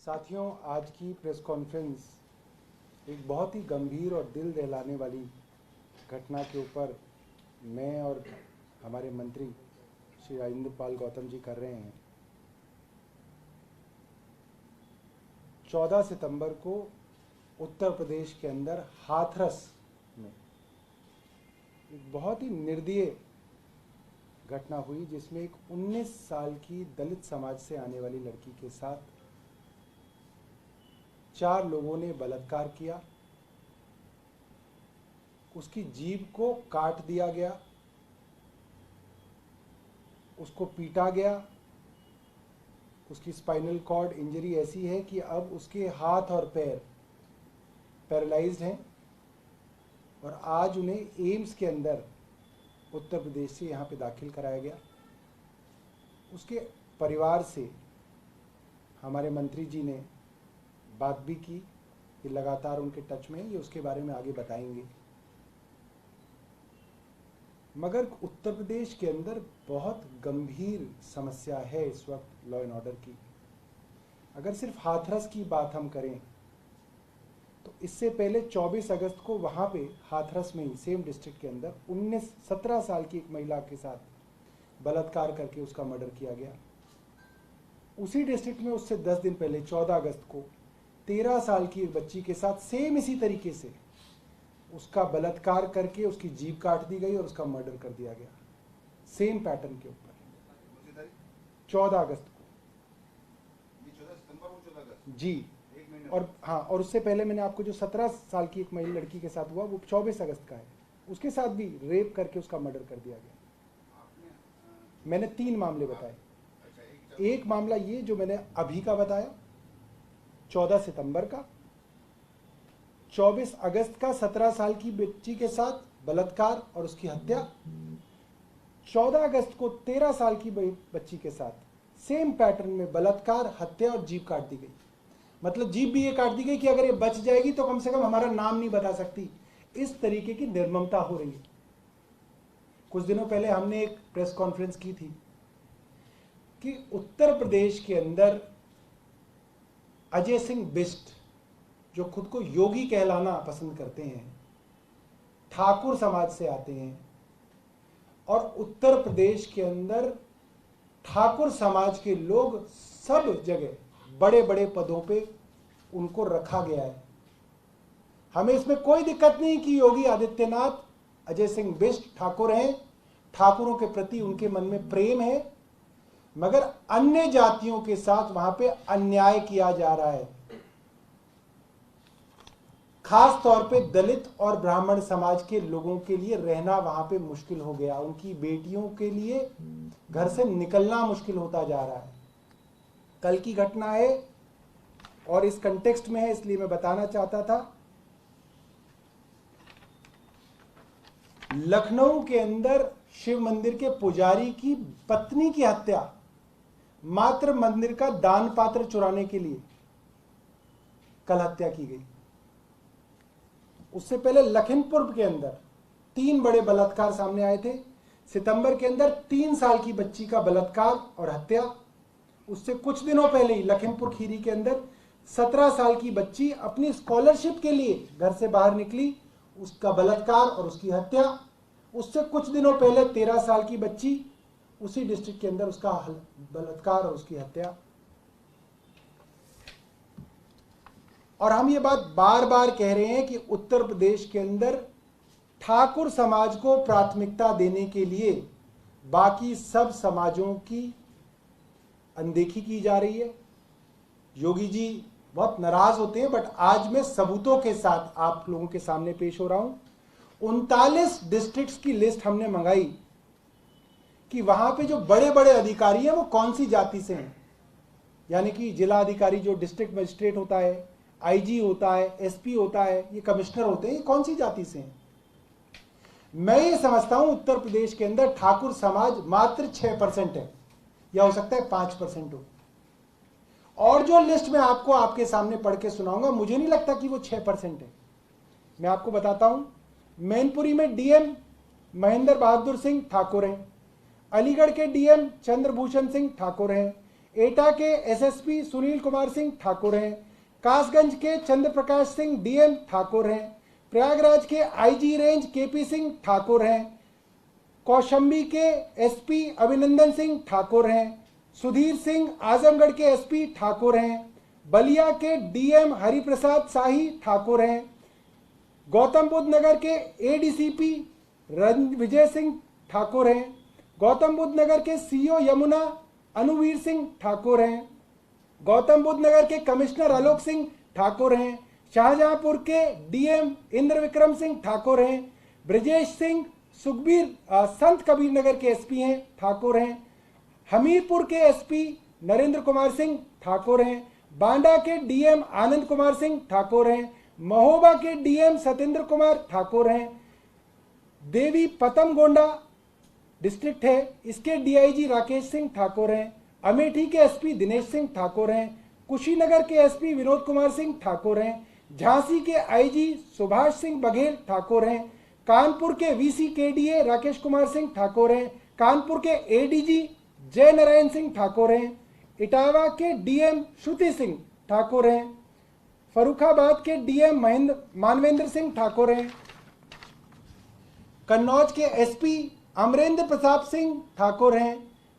साथियों, आज की प्रेस कॉन्फ्रेंस एक बहुत ही गंभीर और दिल दहलाने वाली घटना के ऊपर मैं और हमारे मंत्री श्री राजेंद्र पाल गौतम जी कर रहे हैं। 14 सितंबर को उत्तर प्रदेश के अंदर हाथरस में एक बहुत ही निर्दयी घटना हुई, जिसमें एक 19 साल की दलित समाज से आने वाली लड़की के साथ 4 लोगों ने बलात्कार किया। उसकी जीभ को काट दिया गया, उसको पीटा गया। उसकी स्पाइनल कॉर्ड इंजरी ऐसी है कि अब उसके हाथ और पैर पैरालाइज्ड हैं और आज उन्हें एम्स के अंदर उत्तर प्रदेश से यहाँ पे दाखिल कराया गया। उसके परिवार से हमारे मंत्री जी ने बात भी की कि लगातार उनके टच में, ये उसके बारे में आगे बताएंगे। मगर उत्तर प्रदेश के अंदर बहुत गंभीर समस्या है इस वक्त लॉ एंड ऑर्डर की। अगर सिर्फ हाथरस की बात हम करें तो इससे पहले 24 अगस्त को वहाँ पे हाथरस में ही सेम डिस्ट्रिक्ट के अंदर 17 साल की एक महिला के साथ बलात्कार करके उसका मर्डर किया गया। उसी डिस्ट्रिक्ट में उससे 10 दिन पहले 14 अगस्त को 13 साल की एक बच्ची के साथ सेम इसी तरीके से उसका बलात्कार करके उसकी जीभ काट दी गई और उसका मर्डर कर दिया गया, सेम पैटर्न के ऊपर। 14 अगस्त को जी। और हाँ, और उससे पहले मैंने आपको जो 17 साल की एक महिला लड़की के साथ हुआ वो 24 अगस्त का है, उसके साथ भी रेप करके उसका मर्डर कर दिया गया। मैंने 3 मामले बताए। एक मामला ये जो मैंने अभी का बताया 14 सितंबर का, 24 अगस्त का 17 साल की बच्ची के साथ बलात्कार और उसकी हत्या, 14 अगस्त को 13 साल की बच्ची के साथ सेम पैटर्न में बलात्कार, हत्या और जीभ काट दी गई। मतलब जीभ भी ये काट दी गई कि अगर ये बच जाएगी तो कम से कम हमारा नाम नहीं बता सकती। इस तरीके की निर्ममता हो रही है। कुछ दिनों पहले हमने एक प्रेस कॉन्फ्रेंस की थी कि उत्तर प्रदेश के अंदर अजय सिंह बिष्ट, जो खुद को योगी कहलाना पसंद करते हैं, ठाकुर समाज से आते हैं और उत्तर प्रदेश के अंदर ठाकुर समाज के लोग सब जगह बड़े बड़े पदों पे उनको रखा गया है। हमें इसमें कोई दिक्कत नहीं कि योगी आदित्यनाथ, अजय सिंह बिष्ट ठाकुर हैं, ठाकुरों के प्रति उनके मन में प्रेम है, मगर अन्य जातियों के साथ वहां पे अन्याय किया जा रहा है। खास तौर पे दलित और ब्राह्मण समाज के लोगों के लिए रहना वहां पे मुश्किल हो गया। उनकी बेटियों के लिए घर से निकलना मुश्किल होता जा रहा है। कल की घटना है और इस कंटेक्स्ट में है, इसलिए मैं बताना चाहता था। लखनऊ के अंदर शिव मंदिर के पुजारी की पत्नी की हत्या मात्र मंदिर का दान पात्र चुराने के लिए कल हत्या की गई। उससे पहले लखीमपुर के अंदर 3 बड़े बलात्कार सामने आए थे। सितंबर के अंदर 3 साल की बच्ची का बलात्कार और हत्या। उससे कुछ दिनों पहले ही लखीमपुर खीरी के अंदर 17 साल की बच्ची अपनी स्कॉलरशिप के लिए घर से बाहर निकली, उसका बलात्कार और उसकी हत्या। उससे कुछ दिनों पहले 13 साल की बच्ची उसी डिस्ट्रिक्ट के अंदर, उसका बलात्कार और उसकी हत्या। और हम ये बात बार बार कह रहे हैं कि उत्तर प्रदेश के अंदर ठाकुर समाज को प्राथमिकता देने के लिए बाकी सब समाजों की अनदेखी की जा रही है। योगी जी बहुत नाराज होते हैं, बट आज मैं सबूतों के साथ आप लोगों के सामने पेश हो रहा हूं। 39 डिस्ट्रिक्ट्स की लिस्ट हमने मंगाई कि वहां पे जो बड़े बड़े अधिकारी हैं वो कौन सी जाति से हैं। यानी कि जिला अधिकारी जो डिस्ट्रिक्ट मजिस्ट्रेट होता है, आईजी होता है, एसपी होता है, ये कमिश्नर होते हैं, ये कौन सी जाति से हैं। मैं ये समझता हूं उत्तर प्रदेश के अंदर ठाकुर समाज मात्र 6% है, या हो सकता है 5% हो। और जो लिस्ट में आपको आपके सामने पढ़ के सुनाऊंगा, मुझे नहीं लगता कि वो 6% है। मैं आपको बताता हूं। मैनपुरी में डीएम महेंद्र बहादुर सिंह ठाकुर हैं, अलीगढ़ के डीएम चंद्रभूषण सिंह ठाकुर हैं, एटा के एसएसपी सुनील कुमार सिंह ठाकुर हैं। कासगंज के चंद्र प्रकाश सिंह डीएम ठाकुर हैं। प्रयागराज के IG range KP Singh Thakur हैं। कौशंबी के एसपी अभिनंदन सिंह ठाकुर हैं। सुधीर सिंह आजमगढ़ के एसपी ठाकुर हैं। बलिया के डीएम हरिप्रसाद शाही ठाकुर हैं। गौतम बुद्ध नगर के एडीसीपी विजय सिंह ठाकुर हैं। गौतम बुद्ध नगर के सीओ यमुना अनुवीर सिंह ठाकुर हैं। गौतम बुद्ध नगर के कमिश्नर आलोक सिंह ठाकुर हैं। शाहजहांपुर के डीएम इंद्र विक्रम सिंह ठाकुर हैं। ब्रजेश सिंह सुखबीर संत कबीर नगर के एसपी हैं ठाकुर हैं। हमीरपुर के एसपी नरेंद्र कुमार सिंह ठाकुर हैं। बांडा के डीएम आनंद कुमार सिंह ठाकुर हैं। महोबा के डीएम सत्येंद्र कुमार ठाकुर हैं। देवी पतमगोंडा डिस्ट्रिक्ट है, इसके डीआईजी राकेश सिंह ठाकुर हैं। अमेठी के एसपी दिनेश सिंह ठाकुर हैं। कुशीनगर के एसपी विनोद कुमार सिंह ठाकुर हैं। झांसी के आईजी सुभाष सिंह बघेल ठाकुर हैं। कानपुर के वीसी केडीए राकेश कुमार सिंह ठाकुर हैं। कानपुर के एडीजी जय नारायण सिंह ठाकुर हैं। इटावा के डीएम श्रुति सिंह ठाकुर हैं। फरुखाबाद के डीएम मानवेंद्र सिंह ठाकुर हैं। कन्नौज के एसपी अमरेंद्र प्रताप सिंह ठाकुर हैं।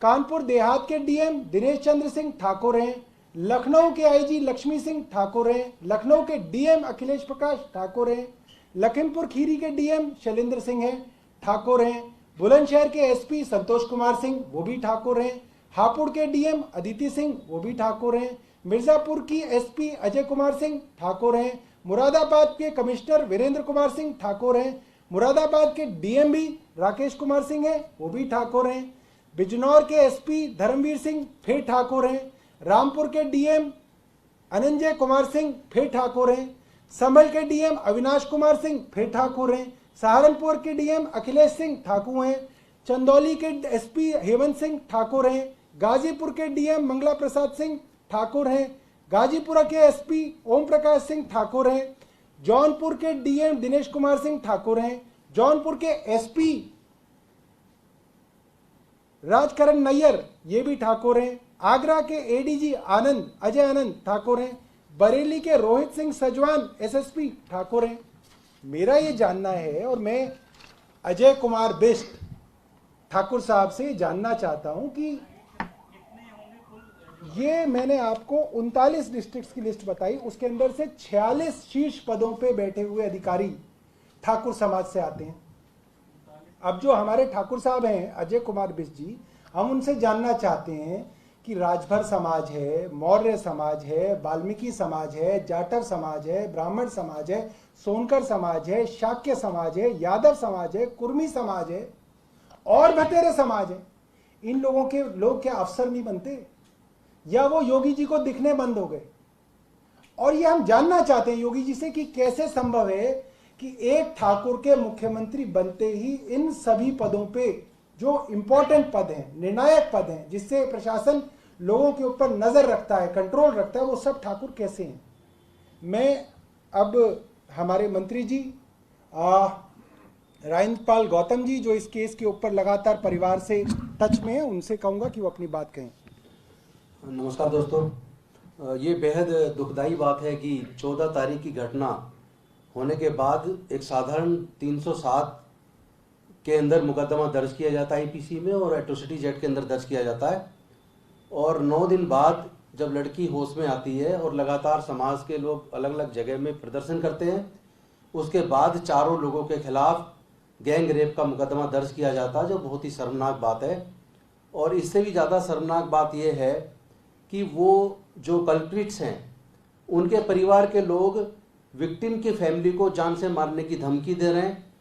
कानपुर देहात के डीएम दिनेश चंद्र सिंह ठाकुर हैं। लखनऊ के आईजी लक्ष्मी सिंह ठाकुर हैं। लखनऊ के डीएम अखिलेश प्रकाश ठाकुर हैं। लखीमपुर खीरी के डीएम शैलेंद्र सिंह हैं ठाकुर हैं। बुलंदशहर के एसपी संतोष कुमार सिंह वो भी ठाकुर हैं। हापुड़ के डीएम अदिति सिंह वो भी ठाकुर हैं। मिर्जापुर की एसपी अजय कुमार सिंह ठाकुर हैं। मुरादाबाद के कमिश्नर वीरेंद्र कुमार सिंह ठाकुर हैं। मुरादाबाद के डीएम भी राकेश कुमार सिंह हैं वो भी ठाकुर हैं। बिजनौर के एसपी धर्मवीर सिंह फिर ठाकुर हैं। रामपुर के डीएम अनंजय कुमार सिंह फिर ठाकुर हैं। संभल के डीएम अविनाश कुमार सिंह फिर ठाकुर हैं। सहारनपुर के डीएम अखिलेश सिंह ठाकुर हैं। चंदौली के एसपी हेमंत सिंह ठाकुर हैं। गाजीपुर के डीएम मंगला प्रसाद सिंह ठाकुर हैं। गाजीपुरा के एसपी ओम प्रकाश सिंह ठाकुर हैं। जौनपुर के डीएम दिनेश कुमार सिंह ठाकुर हैं। जौनपुर के एसपी राजकरण नैयर ये भी ठाकुर हैं। आगरा के एडीजी अजय आनंद ठाकुर हैं। बरेली के रोहित सिंह सजवान एसएसपी ठाकुर हैं। मेरा ये जानना है और मैं अजय कुमार बिष्ट ठाकुर साहब से जानना चाहता हूं कि ये मैंने आपको 39 डिस्ट्रिक्ट्स की लिस्ट बताई, उसके अंदर से 46 शीर्ष पदों पे बैठे हुए अधिकारी ठाकुर समाज से आते हैं। अब जो हमारे ठाकुर साहब हैं अजय कुमार बिष्ट जी, हम उनसे जानना चाहते हैं कि राजभर समाज है, मौर्य समाज है, वाल्मीकि समाज है, जाटर समाज है, ब्राह्मण समाज है, सोनकर समाज है, शाक्य समाज है, यादव समाज है, कुर्मी समाज है और भटेरे समाज है। इन लोगों के लोग क्या अफसर नहीं बनते या वो योगी जी को दिखने बंद हो गए? और ये हम जानना चाहते हैं योगी जी से कि कैसे संभव है कि एक ठाकुर के मुख्यमंत्री बनते ही इन सभी पदों पे जो इंपॉर्टेंट पद हैं, निर्णायक पद हैं, जिससे प्रशासन लोगों के ऊपर नजर रखता है, कंट्रोल रखता है, वो सब ठाकुर कैसे हैं? मैं अब हमारे मंत्री जी राजेंद्र पाल गौतम जी जो इस केस के ऊपर लगातार परिवार से टच में है, उनसे कहूंगा कि वो अपनी बात कहें। नमस्कार दोस्तों, ये बेहद दुखदाई बात है कि 14 तारीख की घटना होने के बाद एक साधारण 307 के अंदर मुकदमा दर्ज किया जाता है आईपीसी में और एट्रोसिटीज एक्ट के अंदर दर्ज किया जाता है, और 9 दिन बाद जब लड़की होश में आती है और लगातार समाज के लोग अलग अलग जगह में प्रदर्शन करते हैं, उसके बाद चारों लोगों के खिलाफ गैंग रेप का मुकदमा दर्ज किया जाता है, जो बहुत ही शर्मनाक बात है। और इससे भी ज़्यादा शर्मनाक बात यह है कि वो जो कल्प्रिट्स हैं उनके परिवार के लोग विक्टिम की फैमिली को जान से मारने की धमकी दे रहे हैं।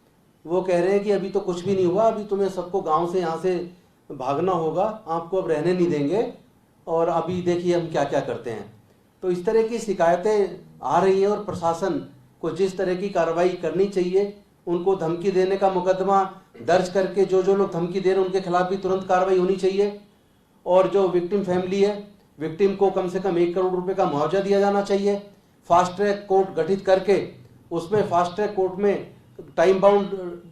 वो कह रहे हैं कि अभी तो कुछ भी नहीं हुआ, अभी तुम्हें सबको गांव से यहाँ से भागना होगा, आपको अब रहने नहीं देंगे और अभी देखिए हम क्या क्या करते हैं। तो इस तरह की शिकायतें आ रही हैं और प्रशासन को जिस तरह की कार्रवाई करनी चाहिए, उनको धमकी देने का मुकदमा दर्ज करके जो जो लोग धमकी दे रहे हैं उनके खिलाफ भी तुरंत कार्रवाई होनी चाहिए। और जो विक्टिम फैमिली है, विक्टिम को कम से कम 1 करोड़ रुपए का मुआवजा दिया जाना चाहिए। फास्ट ट्रैक कोर्ट गठित करके उसमें फास्ट ट्रैक कोर्ट में टाइम बाउंड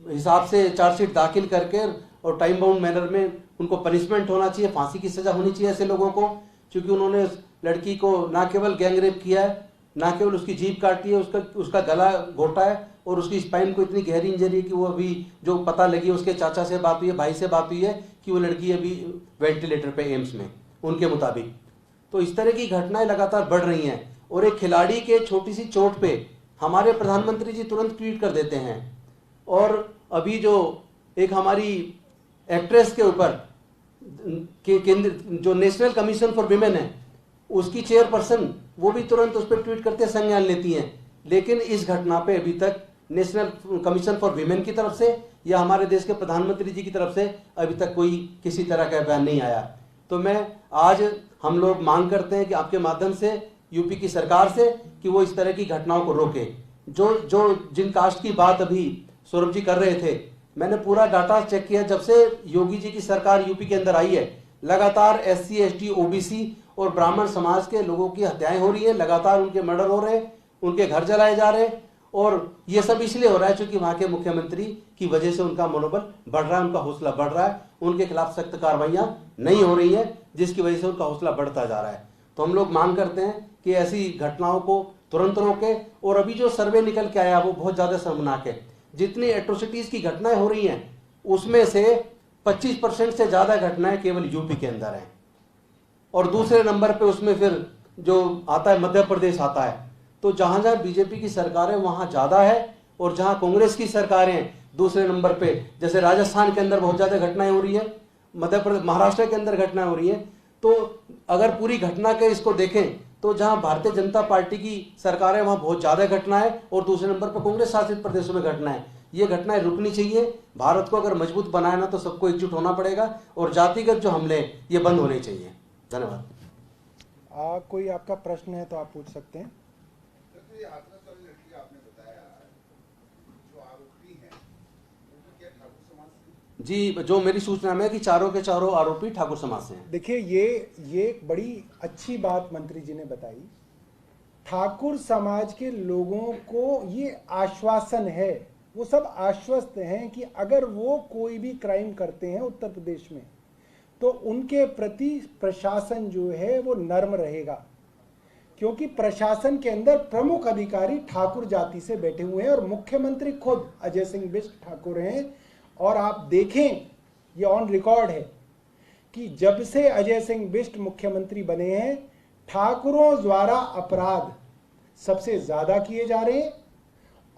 हिसाब से चार्जशीट दाखिल करके और टाइम बाउंड मैनर में उनको पनिशमेंट होना चाहिए, फांसी की सजा होनी चाहिए ऐसे लोगों को। क्योंकि उन्होंने उस लड़की को ना केवल गैंगरेप किया है, ना केवल उसकी जीभ काटी है, उसका गला घोटा है और उसकी स्पाइन को इतनी गहरी इंजरी है कि वो अभी जो पता लगी उसके चाचा से बात हुई है, भाई से बात हुई है कि वो लड़की अभी वेंटिलेटर पे एम्स में उनके मुताबिक। तो इस तरह की घटनाएं लगातार बढ़ रही हैं और एक खिलाड़ी के छोटी सी चोट पे हमारे प्रधानमंत्री जी तुरंत ट्वीट कर देते हैं। और अभी जो एक हमारी एक्ट्रेस के ऊपर केंद्र जो नेशनल कमीशन फॉर विमेन है उसकी चेयरपर्सन वो भी तुरंत उस पर ट्वीट करते संज्ञान लेती हैं, लेकिन इस घटना पे अभी तक नेशनल कमीशन फॉर विमेन की तरफ से या हमारे देश के प्रधानमंत्री जी की तरफ से अभी तक कोई किसी तरह का बयान नहीं आया। तो मैं आज हम लोग मांग करते हैं कि आपके माध्यम से यूपी की सरकार से कि वो इस तरह की घटनाओं को रोके। जिन कास्ट की बात अभी सौरभ जी कर रहे थे, मैंने पूरा डाटा चेक किया, जब से योगी जी की सरकार यूपी के अंदर आई है लगातार SC ST OBC और ब्राह्मण समाज के लोगों की हत्याएं हो रही है, लगातार उनके मर्डर हो रहे हैं, उनके घर जलाए जा रहे हैं। और ये सब इसलिए हो रहा है क्योंकि वहां के मुख्यमंत्री की वजह से उनका मनोबल बढ़ रहा है, उनका हौसला बढ़ रहा है, उनके खिलाफ सख्त कार्रवाइयां नहीं हो रही है, जिसकी वजह से उनका हौसला बढ़ता जा रहा है। तो हम लोग मांग करते हैं कि ऐसी घटनाओं को तुरंत रोके। और अभी जो सर्वे निकल के आया वो बहुत ज्यादा शर्मनाक है। जितनी एट्रोसिटीज की घटनाएं हो रही हैं उसमें से 25% से ज्यादा घटनाएं केवल यूपी के अंदर हैं और दूसरे नंबर पे उसमें फिर जो आता है मध्य प्रदेश आता है। तो जहां जहां बीजेपी की सरकार है वहां ज्यादा है और जहां कांग्रेस की सरकारें हैं दूसरे नंबर पे, जैसे राजस्थान के अंदर बहुत ज्यादा घटनाएं हो रही है, मध्य प्रदेश महाराष्ट्र के अंदर घटनाएं हो रही है। तो अगर पूरी घटना के इसको देखें तो जहां भारतीय जनता पार्टी की सरकार है वहां बहुत ज्यादा घटनाएं और दूसरे नंबर पर कांग्रेस शासित प्रदेशों में घटनाएं। ये घटनाएं रुकनी चाहिए। भारत को अगर मजबूत बनाना ना तो सबको एकजुट होना पड़ेगा और जातिगत जो हमले ये बंद होने चाहिए। धन्यवाद। कोई आपका प्रश्न है तो आप पूछ सकते हैं। जी, जो मेरी सूचना में है कि चारों के चारों आरोपी ठाकुर समाज से हैं। देखिए ये एक बड़ी अच्छी बात मंत्री जी ने बताई। ठाकुर समाज के लोगों को ये आश्वासन है, वो सब आश्वस्त हैं कि अगर वो कोई भी क्राइम करते हैं उत्तर प्रदेश में तो उनके प्रति प्रशासन जो है वो नर्म रहेगा, क्योंकि प्रशासन के अंदर प्रमुख अधिकारी ठाकुर जाति से बैठे हुए हैं और मुख्यमंत्री खुद अजय सिंह बिष्ट ठाकुर हैं। और आप देखें ये ऑन रिकॉर्ड है कि जब से अजय सिंह बिष्ट मुख्यमंत्री बने हैं ठाकुरों द्वारा अपराध सबसे ज्यादा किए जा रहे हैं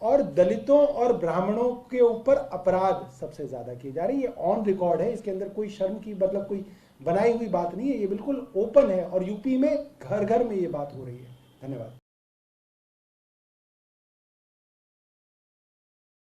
और दलितों और ब्राह्मणों के ऊपर अपराध सबसे ज्यादा किए जा रहे हैं। ये ऑन रिकॉर्ड है, इसके अंदर कोई शर्म की मतलब कोई बनाई हुई बात नहीं है, ये बिल्कुल ओपन है और यूपी में घर घर में ये बात हो रही है। धन्यवाद।